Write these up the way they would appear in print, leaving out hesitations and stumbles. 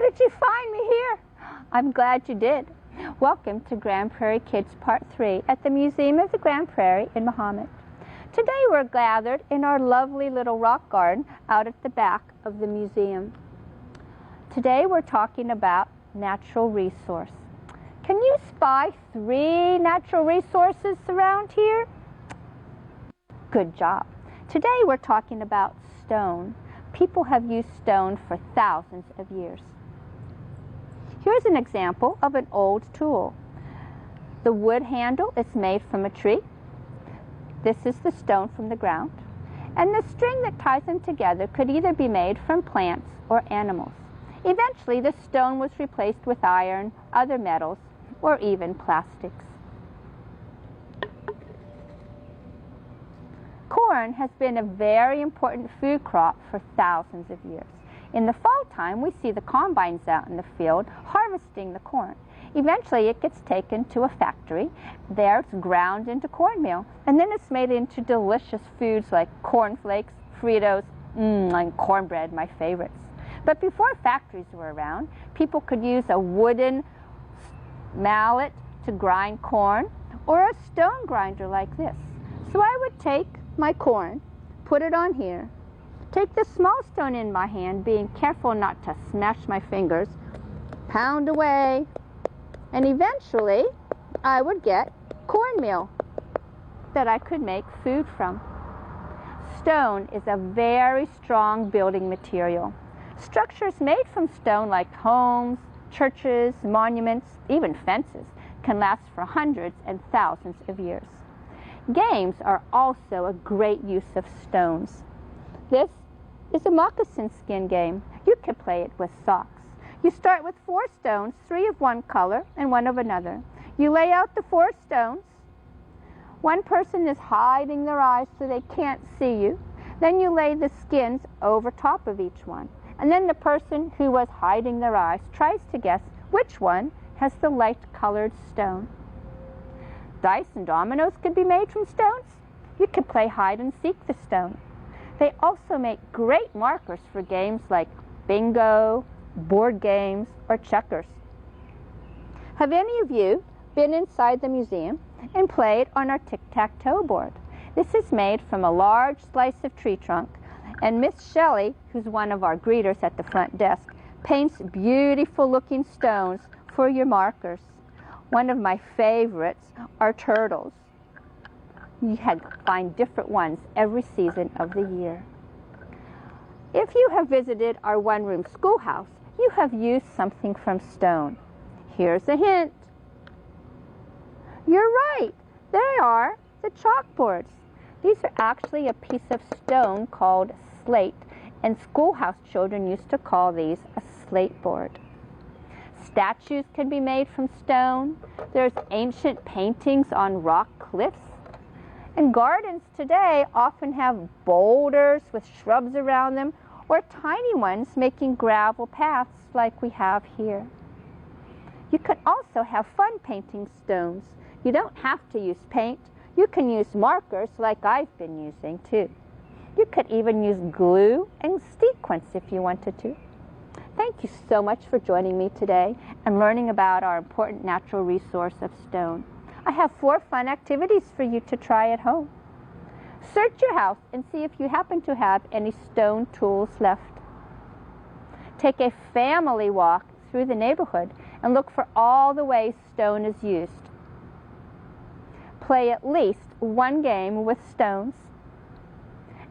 did you find me here? I'm glad you did. Welcome to Grand Prairie Kids Part 3 at the Museum of the Grand Prairie in Mahomet. Today we're gathered in our lovely little rock garden out at the back of the museum. Today we're talking about natural resource. Can you spy 3 natural resources around here? Good job. Today we're talking about stone. People have used stone for thousands of years. Here's an example of an old tool. The wood handle is made from a tree. This is the stone from the ground. And the string that ties them together could either be made from plants or animals. Eventually, the stone was replaced with iron, other metals, or even plastics. Corn has been a very important food crop for thousands of years. In the fall time, we see the combines out in the field harvesting the corn. Eventually, it gets taken to a factory. There, it's ground into cornmeal, and then it's made into delicious foods like cornflakes, Fritos, and cornbread, my favorites. But before factories were around, people could use a wooden mallet to grind corn or a stone grinder like this. So I would take my corn, put it on here, take the small stone in my hand, being careful not to smash my fingers, pound away, and eventually I would get cornmeal that I could make food from. Stone is a very strong building material. Structures made from stone like homes, churches, monuments, even fences can last for hundreds and thousands of years. Games are also a great use of stones. This is a moccasin skin game. You can play it with socks. You start with 4 stones, 3 of one color and 1 of another. You lay out the 4 stones. One person is hiding their eyes so they can't see you. Then you lay the skins over top of each one. And then the person who was hiding their eyes tries to guess which one has the light-colored stone. Dice and dominoes could be made from stones. You could play hide-and-seek the stone. They also make great markers for games like bingo, board games, or checkers. Have any of you been inside the museum and played on our tic-tac-toe board? This is made from a large slice of tree trunk, and Miss Shelley, who's one of our greeters at the front desk, paints beautiful-looking stones for your markers. One of my favorites are turtles. You can find different ones every season of the year. If you have visited our one-room schoolhouse, you have used something from stone. Here's a hint. You're right. They are the chalkboards. These are actually a piece of stone called slate, and schoolhouse children used to call these a slate board. Statues can be made from stone. There's ancient paintings on rock cliffs. And gardens today often have boulders with shrubs around them, or tiny ones making gravel paths like we have here. You can also have fun painting stones. You don't have to use paint. You can use markers like I've been using too. You could even use glue and sequins if you wanted to. Thank you so much for joining me today and learning about our important natural resource of stone. I have 4 fun activities for you to try at home. Search your house and see if you happen to have any stone tools left. Take a family walk through the neighborhood and look for all the ways stone is used. Play at least 1 game with stones.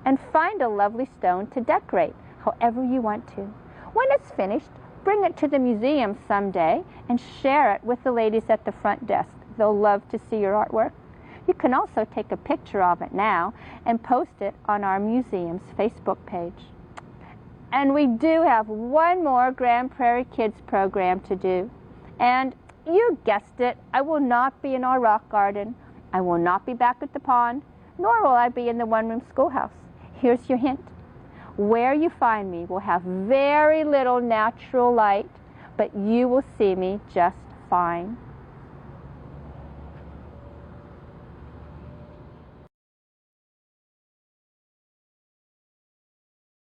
And find a lovely stone to decorate however you want to. When it's finished, bring it to the museum someday and share it with the ladies at the front desk. They'll love to see your artwork. You can also take a picture of it now and post it on our museum's Facebook page. And we do have one more Grand Prairie Kids program to do. And you guessed it, I will not be in our rock garden. I will not be back at the pond, nor will I be in the one-room schoolhouse. Here's your hint. Where you find me will have very little natural light, but you will see me just fine.